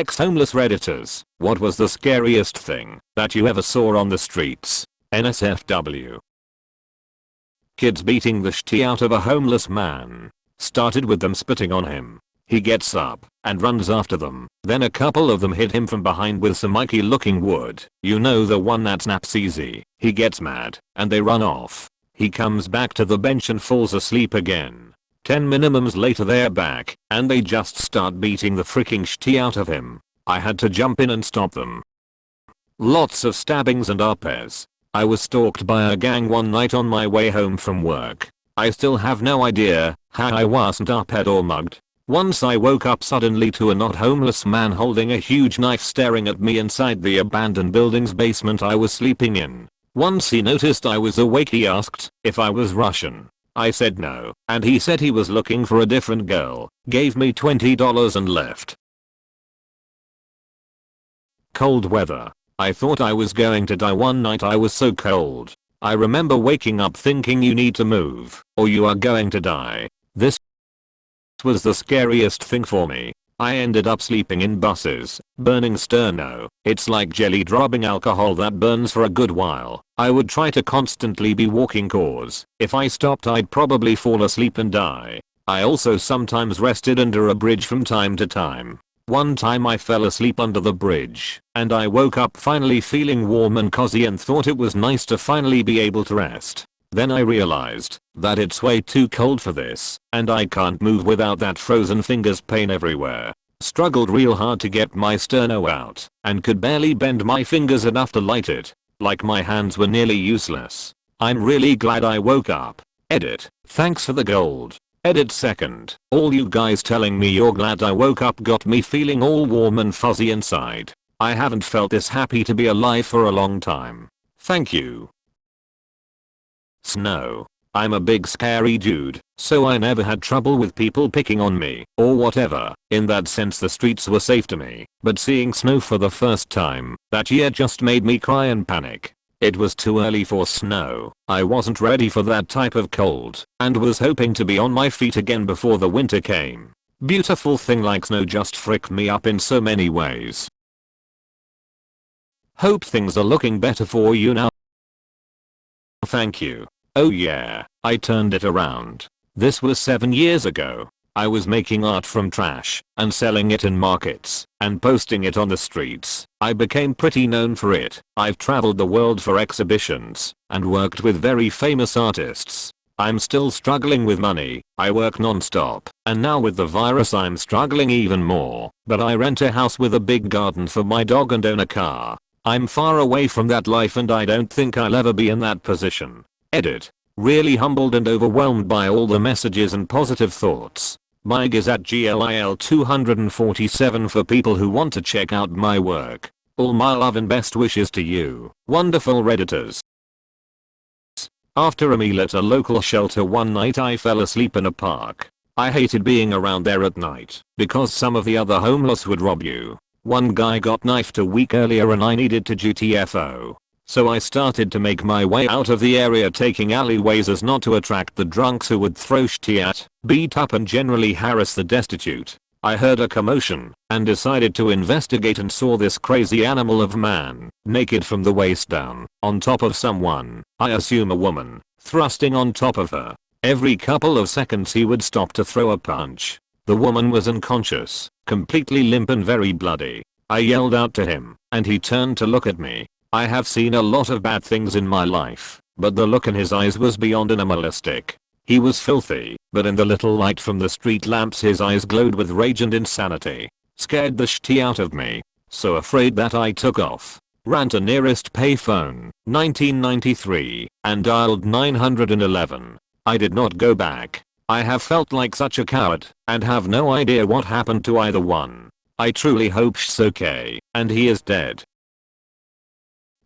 Ex-homeless redditors, what was the scariest thing that you ever saw on the streets? NSFW. Kids beating the shit out of a homeless man. Started with them spitting on him. He gets up and runs after them. Then a couple of them hit him from behind with some icky looking wood. You know, the one that snaps easy. He gets mad and they run off. He comes back to the bench and falls asleep again. 10 minimums later they're back and they just start beating the freaking shit out of him. I had to jump in and stop them. Lots of stabbings and RPs. I was stalked by a gang one night on my way home from work. I still have no idea how I wasn't RP'd or mugged. Once I woke up suddenly to a not homeless man holding a huge knife staring at me inside the abandoned building's basement I was sleeping in. Once he noticed I was awake, he asked if I was Russian. I said no, and he said he was looking for a different girl, gave me $20 and left. Cold weather. I thought I was going to die one night. I was so cold. I remember waking up thinking you need to move or you are going to die. This was the scariest thing for me. I ended up sleeping in buses, burning sterno. It's like jelly dropping alcohol that burns for a good while. I would try to constantly be walking cause if I stopped I'd probably fall asleep and die. I also sometimes rested under a bridge from time to time. One time I fell asleep under the bridge and I woke up finally feeling warm and cozy and thought it was nice to finally be able to rest. Then I realized that it's way too cold for this and I can't move without that frozen fingers pain everywhere. Struggled real hard to get my sterno out and could barely bend my fingers enough to light it. Like my hands were nearly useless. I'm really glad I woke up. Edit. Thanks for the gold. Edit second. All you guys telling me you're glad I woke up got me feeling all warm and fuzzy inside. I haven't felt this happy to be alive for a long time. Thank you. Snow. I'm a big scary dude, so I never had trouble with people picking on me or whatever. In that sense the streets were safe to me, but seeing snow for the first time that year just made me cry and panic. It was too early for snow. I wasn't ready for that type of cold and was hoping to be on my feet again before the winter came. Beautiful thing like snow just fricked me up in so many ways. Hope things are looking better for you now. Thank you. Oh yeah, I turned it around. This was 7 years ago. I was making art from trash and selling it in markets and posting it on the streets. I became pretty known for it. I've traveled the world for exhibitions and worked with very famous artists. I'm still struggling with money. I work non-stop and now with the virus I'm struggling even more. But I rent a house with a big garden for my dog and own a car. I'm far away from that life and I don't think I'll ever be in that position. Edit. Really humbled and overwhelmed by all the messages and positive thoughts. Mig is at GLIL 247 for people who want to check out my work. All my love and best wishes to you, wonderful redditors. After a meal at a local shelter one night I fell asleep in a park. I hated being around there at night because some of the other homeless would rob you. One guy got knifed a week earlier and I needed to GTFO. So I started to make my way out of the area taking alleyways as not to attract the drunks who would throw shit at, beat up and generally harass the destitute. I heard a commotion and decided to investigate and saw this crazy animal of man, naked from the waist down, on top of someone, I assume a woman, thrusting on top of her. Every couple of seconds he would stop to throw a punch. The woman was unconscious, completely limp and very bloody. I yelled out to him and he turned to look at me. I have seen a lot of bad things in my life, but the look in his eyes was beyond animalistic. He was filthy, but in the little light from the street lamps his eyes glowed with rage and insanity. Scared the shit out of me. So afraid that I took off, ran to nearest payphone, 1993, and dialed 911. I did not go back. I have felt like such a coward and have no idea what happened to either one. I truly hope she's okay and he is dead.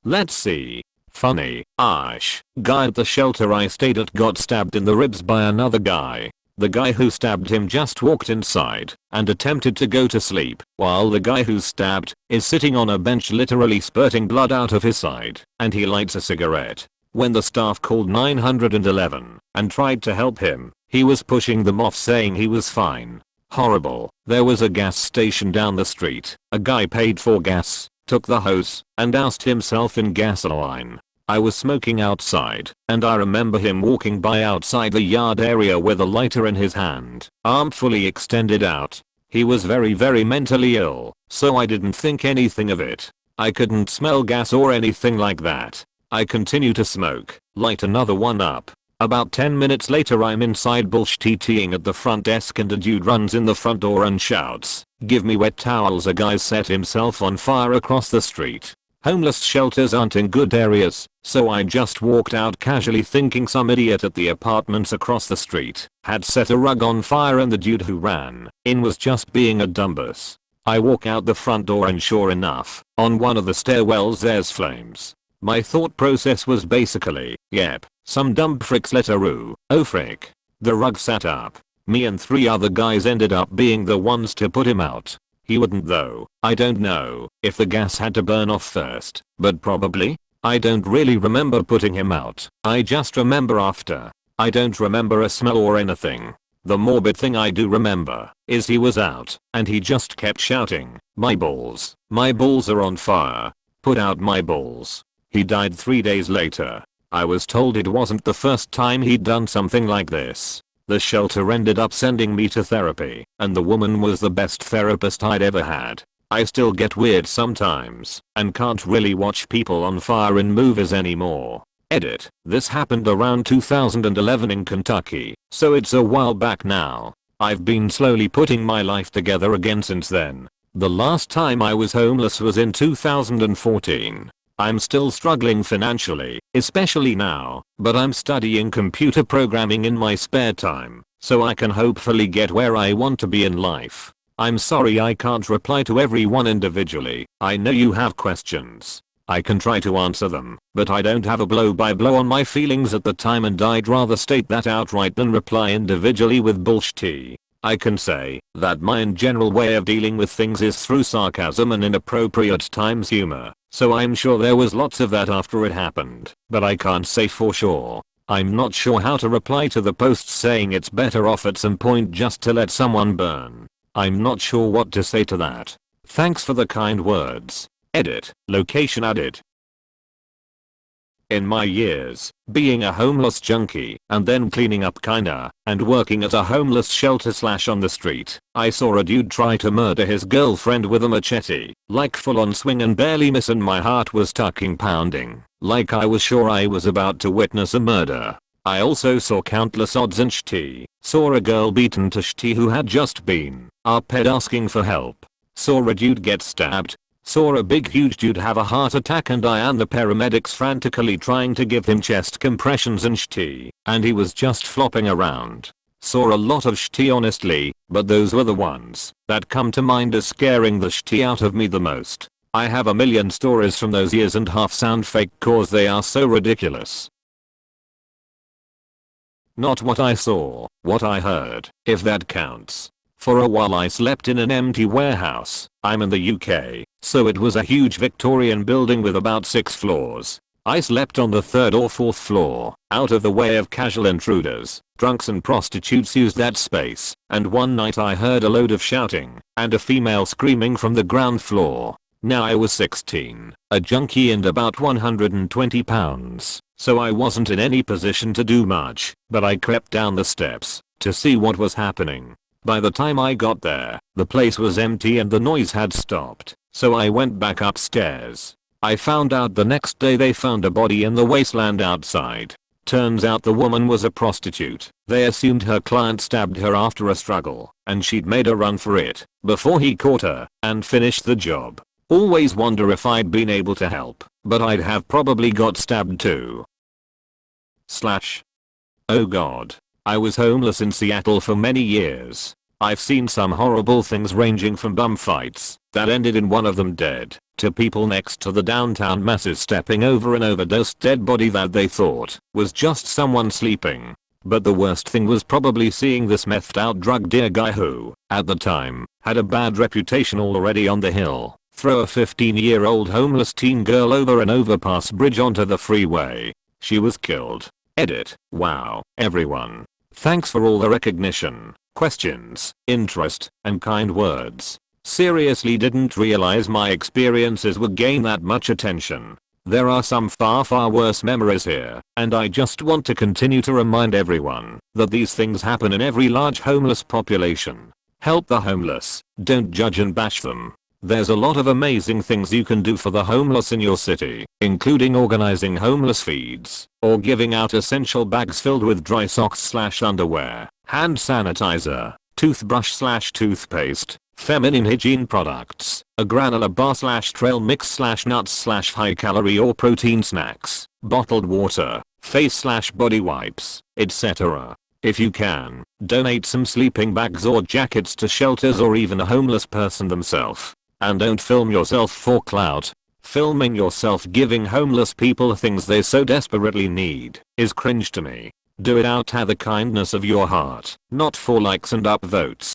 Let's see. Funny. Guy at the shelter I stayed at got stabbed in the ribs by another guy. The guy who stabbed him just walked inside and attempted to go to sleep while the guy who stabbed is sitting on a bench literally spurting blood out of his side and he lights a cigarette. When the staff called 911 and tried to help him, he was pushing them off saying he was fine. Horrible. There was a gas station down the street. A guy paid for gas, took the hose, and doused himself in gasoline. I was smoking outside, and I remember him walking by outside the yard area with a lighter in his hand, arm fully extended out. He was very mentally ill, so I didn't think anything of it. I couldn't smell gas or anything like that. I continue to smoke, light another one up. About 10 minutes later I'm inside bullshitting at the front desk and a dude runs in the front door and shouts, "Give me wet towels." A guy set himself on fire across the street. Homeless shelters aren't in good areas, so I just walked out casually thinking some idiot at the apartments across the street had set a rug on fire and the dude who ran in was just being a dumbass. I walk out the front door and sure enough, on one of the stairwells there's flames. My thought process was basically, yep, some dumb fricks let a roo, oh frick. The rug sat up. Me and 3 other guys ended up being the ones to put him out. He wouldn't though. I don't know if the gas had to burn off first, but probably. I don't really remember putting him out. I just remember after. I don't remember a smell or anything. The morbid thing I do remember is he was out and he just kept shouting, my balls are on fire. Put out my balls. He died 3 days later. I was told it wasn't the first time he'd done something like this. The shelter ended up sending me to therapy, and the woman was the best therapist I'd ever had. I still get weird sometimes, and can't really watch people on fire in movies anymore. Edit. This happened around 2011 in Kentucky, so it's a while back now. I've been slowly putting my life together again since then. The last time I was homeless was in 2014. I'm still struggling financially, especially now, but I'm studying computer programming in my spare time, so I can hopefully get where I want to be in life. I'm sorry I can't reply to everyone individually. I know you have questions. I can try to answer them, but I don't have a blow-by-blow on my feelings at the time and I'd rather state that outright than reply individually with bullshit. I can say that my general way of dealing with things is through sarcasm and inappropriate times humor, so I'm sure there was lots of that after it happened, but I can't say for sure. I'm not sure how to reply to the posts saying it's better off at some point just to let someone burn. I'm not sure what to say to that. Thanks for the kind words. Edit. Location added. In my years, being a homeless junkie, and then cleaning up kinda, and working at a homeless shelter / on the street, I saw a dude try to murder his girlfriend with a machete, like full on swing and barely miss, and my heart was pounding, like I was sure I was about to witness a murder. I also saw countless odds and shit. Saw a girl beaten to shit who had just been up-ed asking for help. Saw a dude get stabbed. Saw a big huge dude have a heart attack and die and the paramedics frantically trying to give him chest compressions and shit, and he was just flopping around. Saw a lot of shit honestly, but those were the ones that come to mind as scaring the shit out of me the most. I have a million stories from those years and half sound fake cause they are so ridiculous. Not what I saw, what I heard, if that counts. For a while I slept in an empty warehouse. I'm in the UK, so it was a huge Victorian building with about 6 floors. I slept on the 3rd or 4th floor, out of the way of casual intruders. Drunks and prostitutes used that space, and one night I heard a load of shouting, and a female screaming from the ground floor. Now I was 16, a junkie and about 120 pounds, so I wasn't in any position to do much, but I crept down the steps to see what was happening. By the time I got there, the place was empty and the noise had stopped, so I went back upstairs. I found out the next day they found a body in the wasteland outside. Turns out the woman was a prostitute. They assumed her client stabbed her after a struggle, and she'd made a run for it before he caught her and finished the job. Always wonder if I'd been able to help, but I'd have probably got stabbed too. Oh god. I was homeless in Seattle for many years. I've seen some horrible things ranging from bum fights that ended in one of them dead, to people next to the downtown masses stepping over an overdosed dead body that they thought was just someone sleeping. But the worst thing was probably seeing this methed out drug dealer guy who, at the time, had a bad reputation already on the hill, throw a 15-year-old homeless teen girl over an overpass bridge onto the freeway. She was killed. Edit. Wow, everyone. Thanks for all the recognition. questions, interest, and kind words. Seriously didn't realize my experiences would gain that much attention. There are some far worse memories here, and I just want to continue to remind everyone that these things happen in every large homeless population. Help the homeless, don't judge and bash them. There's a lot of amazing things you can do for the homeless in your city, including organizing homeless feeds, or giving out essential bags filled with dry socks/underwear, hand sanitizer, toothbrush/toothpaste, feminine hygiene products, a granola bar/trail mix/nuts/high calorie or protein snacks, bottled water, face/body wipes, etc. If you can, donate some sleeping bags or jackets to shelters or even a homeless person themselves. And don't film yourself for clout. Filming yourself giving homeless people things they so desperately need is cringe to me. Do it out of the kindness of your heart, not for likes and upvotes.